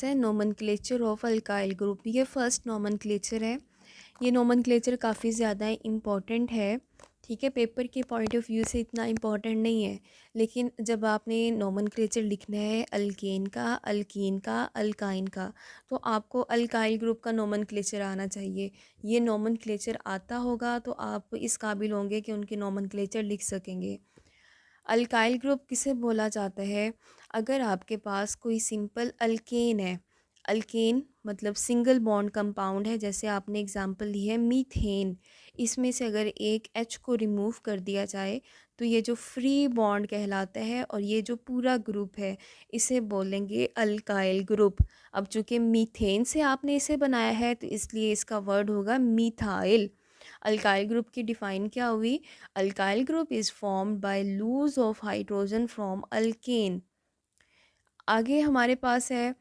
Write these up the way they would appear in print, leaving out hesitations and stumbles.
है nomenclature of alkyl group. ये first nomenclature है। ये नोमेनक्लेचर काफ़ी ज़्यादा इम्पॉर्टेंट है। ठीक है, पेपर के पॉइंट ऑफ व्यू से इतना इम्पॉर्टेंट नहीं है, लेकिन जब आपने नोमेनक्लेचर लिखना है अल्केन का, अल्कीन का, अल्काइन का, तो आपको अल्काइल ग्रुप का नोमेनक्लेचर आना चाहिए। ये नोमेनक्लेचर आता होगा तो आप इस काबिल होंगे कि उनके नोमेनक्लेचर लिख सकेंगे। अल्काइल ग्रुप किसे बोला जाता है? अगर आपके पास कोई सिंपल अल्केन है, अल्केन मतलब सिंगल बॉन्ड कंपाउंड है, जैसे आपने एग्जांपल ली है मीथेन, इसमें से अगर एक एच को रिमूव कर दिया जाए तो ये जो फ्री बॉन्ड कहलाता है और ये जो पूरा ग्रुप है इसे बोलेंगे अल्काइल ग्रुप। अब चूँकि मीथेन से आपने इसे बनाया है तो इसलिए इसका वर्ड होगा मीथाइल। अल्काइल ग्रुप की डिफाइन क्या हुई? Alkyl group is formed by lose of hydrogen from alkane. आगे हमारे पास है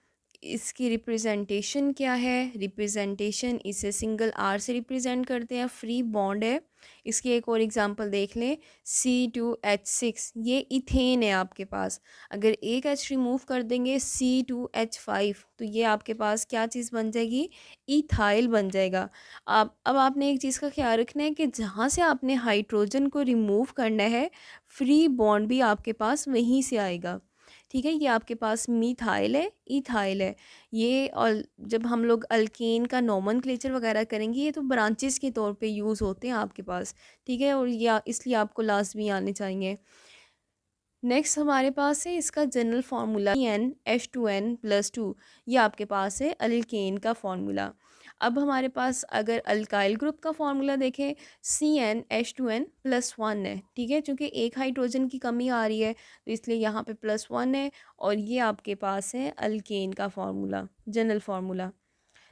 इसकी रिप्रेजेंटेशन क्या है? रिप्रेजेंटेशन इसे सिंगल आर से रिप्रेजेंट करते हैं, फ्री बॉन्ड है। इसकी एक और एग्जांपल देख लें, C2H6, ये इथेन है आपके पास। अगर एक एच रिमूव कर देंगे C2H5 तो ये आपके पास क्या चीज़ बन जाएगी? इथाइल बन जाएगा। अब आपने एक चीज़ का ख्याल रखना है कि जहाँ से आपने हाइड्रोजन को रिमूव करना है, फ्री बॉन्ड भी आपके पास वहीं से आएगा। ठीक है, ये आपके पास मीथाइल है, इथाइल है। ये और जब हम लोग अल्केन का नोमेनक्लेचर वगैरह करेंगे ये तो ब्रांचेस के तौर पे यूज़ होते हैं आपके पास। ठीक है, और या इसलिए आपको लाजमी आने चाहिए। नेक्स्ट हमारे पास है इसका जनरल फार्मूला CnH2n+2। ये आपके पास है अल्केन का फार्मूला। अब हमारे पास अगर अल्काइल ग्रुप का फार्मूला देखें, CnH2n+1 है। ठीक है, चूँकि एक हाइड्रोजन की कमी आ रही है तो इसलिए यहाँ पे +1 है और ये आपके पास है अल्केन का फार्मूला, जनरल फार्मूला।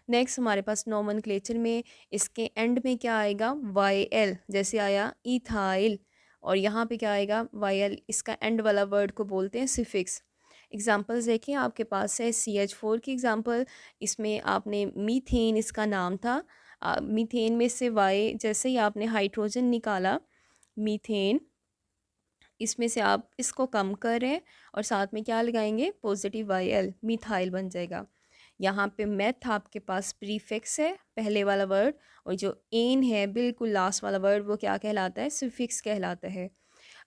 नेक्स्ट हमारे पास नोमेनक्लेचर में इसके एंड में क्या आएगा? YL, जैसे आया इथाइल, और यहाँ पे क्या आएगा? YL। इसका एंड वाला वर्ड को बोलते हैं सिफिक्स। एग्जांपल्स देखिए, आपके पास है CH4 की एग्जांपल। इसमें आपने मीथेन इसका नाम था। मीथेन में से Y जैसे ही आपने हाइड्रोजन निकाला, मीथेन, इसमें से आप इसको कम कर रहे हैं और साथ में क्या लगाएंगे? पॉजिटिव YL, मिथाइल बन जाएगा। यहाँ पे मेथ आपके पास प्रीफिक्स है, पहले वाला वर्ड, और जो एन है बिल्कुल लास्ट वाला वर्ड वो क्या कहलाता है? सुफिक्स कहलाता है।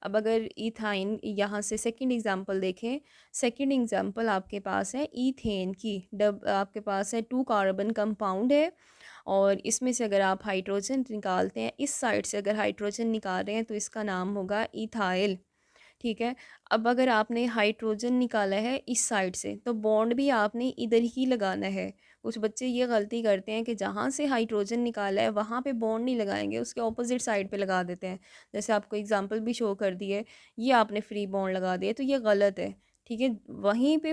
अब अगर इथाइन, यहाँ से सेकंड एग्जांपल देखें। सेकंड एग्जांपल आपके पास है ईथेन की। डब आपके पास है 2 कार्बन कंपाउंड है और इसमें से अगर आप हाइड्रोजन निकालते हैं, इस साइड से अगर हाइड्रोजन निकाल रहे हैं तो इसका नाम होगा इथाइल। ठीक है, अब अगर आपने हाइड्रोजन निकाला है इस साइड से तो बॉन्ड भी आपने इधर ही लगाना है। कुछ बच्चे ये गलती करते हैं कि जहाँ से हाइड्रोजन निकाला है वहाँ पे बॉन्ड नहीं लगाएंगे, उसके ऑपोजिट साइड पे लगा देते हैं। जैसे आपको एग्जांपल भी शो कर दिए, ये आपने फ्री बॉन्ड लगा दिया तो ये गलत है। ठीक है, वहीं पे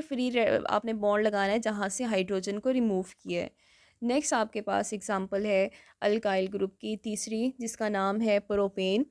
आपने बॉन्ड लगाना है जहाँ से हाइड्रोजन को रिमूव किया है। नेक्स्ट आपके पास एग्जाम्पल है अल्काइल ग्रुप की तीसरी, जिसका नाम है प्रोपेन।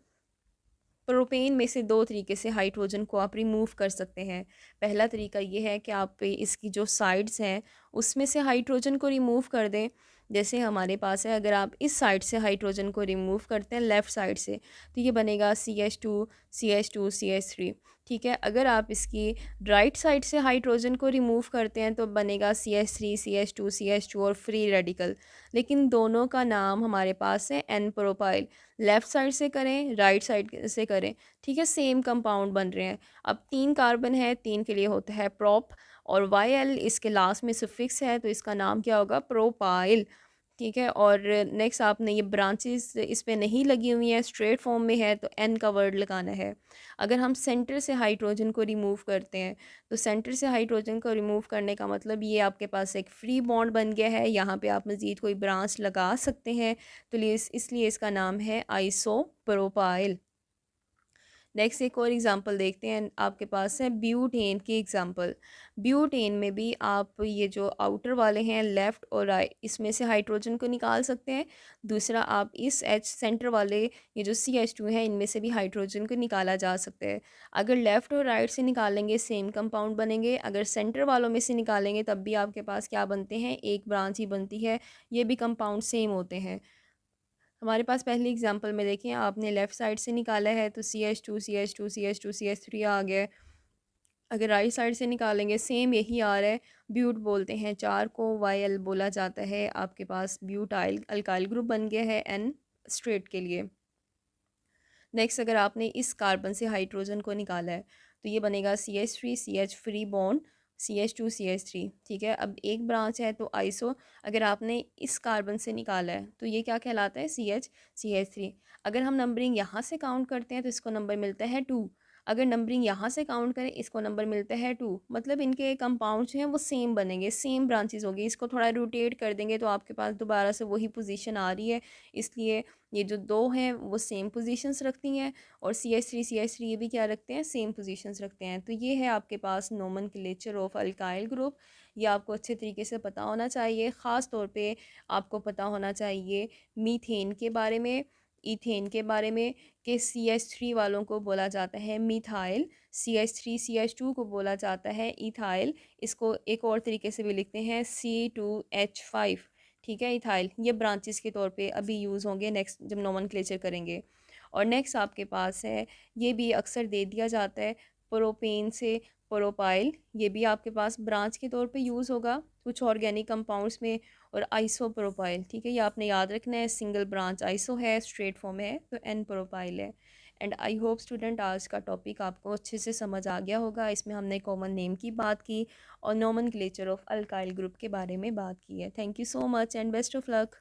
प्रोपेन में से दो तरीके से हाइड्रोजन को आप रिमूव कर सकते हैं। पहला तरीका ये है कि आप इसकी जो साइड्स हैं उसमें से हाइड्रोजन को रिमूव कर दें। जैसे हमारे पास है, अगर आप इस साइड से हाइड्रोजन को रिमूव करते हैं लेफ़्ट साइड से तो ये बनेगा CH2, CH2, CH3। ठीक है, अगर आप इसकी राइट साइड से हाइड्रोजन को रिमूव करते हैं तो बनेगा CH3, CH2, CH2 और फ्री रेडिकल। लेकिन दोनों का नाम हमारे पास है एन प्रोपाइल। लेफ़्ट साइड से करें, राइट साइड से करें, ठीक है, सेम कंपाउंड बन रहे हैं। अब 3 कार्बन है, 3 के लिए होता है प्रोप, और YL इसके लास्ट में सफिक्स है तो इसका नाम क्या होगा? प्रोपाइल। ठीक है, और नेक्स्ट आपने ये ब्रांचेस इस पे नहीं लगी हुई हैं, स्ट्रेट फॉर्म में है तो एन का वर्ड लगाना है। अगर हम सेंटर से हाइड्रोजन को रिमूव करते हैं तो सेंटर से हाइड्रोजन को रिमूव करने का मतलब ये आपके पास एक फ्री बॉन्ड बन गया है। यहाँ पे आप मज़ीद कोई ब्रांच लगा सकते हैं, तो इसलिए इसका नाम है आइसोप्रोपाइल। नेक्स्ट एक और एग्जांपल देखते हैं, आपके पास है ब्यूटेन की एग्जांपल। ब्यूटेन में भी आप ये जो आउटर वाले हैं लेफ़्ट और राइट, इसमें से हाइड्रोजन को निकाल सकते हैं। दूसरा आप इस एच सेंटर वाले ये जो CH2 है इनमें से भी हाइड्रोजन को निकाला जा सकता है। अगर लेफ़्ट और राइट से निकालेंगे सेम कंपाउंड बनेंगे, अगर सेंटर वालों में से निकालेंगे तब भी आपके पास क्या बनते हैं? एक ब्रांच ही बनती है, ये भी कंपाउंड सेम होते हैं। हमारे पास पहली एग्जांपल में देखिए, आपने लेफ़्ट साइड से निकाला है तो CH2, CH2, CH2, CH3 आ गया। अगर राइट साइड से निकालेंगे सेम यही आ रहा है। ब्यूट बोलते हैं चार को, वाई बोला जाता है। आपके पास ब्यूटाइल अल्काइल ग्रुप बन गया है एन स्ट्रेट के लिए। नेक्स्ट अगर आपने इस कार्बन से हाइड्रोजन को निकाला है तो ये बनेगा CH3 CH free bond CH2 CH3। ठीक है, अब एक ब्रांच है तो आइसो। अगर आपने इस कार्बन से निकाला है तो ये क्या कहलाता है, CH3। अगर हम नंबरिंग यहाँ से काउंट करते हैं तो इसको नंबर मिलता है 2। अगर नंबरिंग यहाँ से काउंट करें इसको नंबर मिलता है 2। मतलब इनके कंपाउंड जो हैं वो सेम बनेंगे, सेम ब्रांचेस होगी। इसको थोड़ा रोटेट कर देंगे तो आपके पास दोबारा से वही पोजीशन आ रही है। इसलिए ये जो दो हैं वो सेम पोजीशंस रखती हैं, और CH3 ये भी क्या रखते हैं, सेम पोजीशंस रखते हैं। तो ये है आपके पास नोमेनक्लेचर ऑफ अल्काइल ग्रुप। ये आपको अच्छे तरीके से पता होना चाहिए। ख़ास तौर पे आपको पता होना चाहिए मीथेन के बारे में, इथेन के बारे में, कि CH3 वालों को बोला जाता है मिथाइल, CH3 CH2 को बोला जाता है इथाइल। इसको एक और तरीके से भी लिखते हैं C2H5। ठीक है, इथाइल। ये ब्रांचेस के तौर पे अभी यूज़ होंगे नेक्स्ट जब नोमेनक्लेचर करेंगे। और नेक्स्ट आपके पास है, ये भी अक्सर दे दिया जाता है, प्रोपेन से प्रोपाइल। ये भी आपके पास ब्रांच के तौर पे यूज़ होगा कुछ ऑर्गेनिक कंपाउंड्स में। और आइसो प्रोपाइल, ठीक है, ये आपने याद रखना है। सिंगल ब्रांच आइसो है, स्ट्रेट फॉर्म है, तो एन प्रोपाइल है। एंड आई होप स्टूडेंट आज का टॉपिक आपको अच्छे से समझ आ गया होगा। इसमें हमने कॉमन नेम की बात की और नोमेनक्लेचर ऑफ अल्काइल ग्रुप के बारे में बात की है। Thank you so much and best of luck.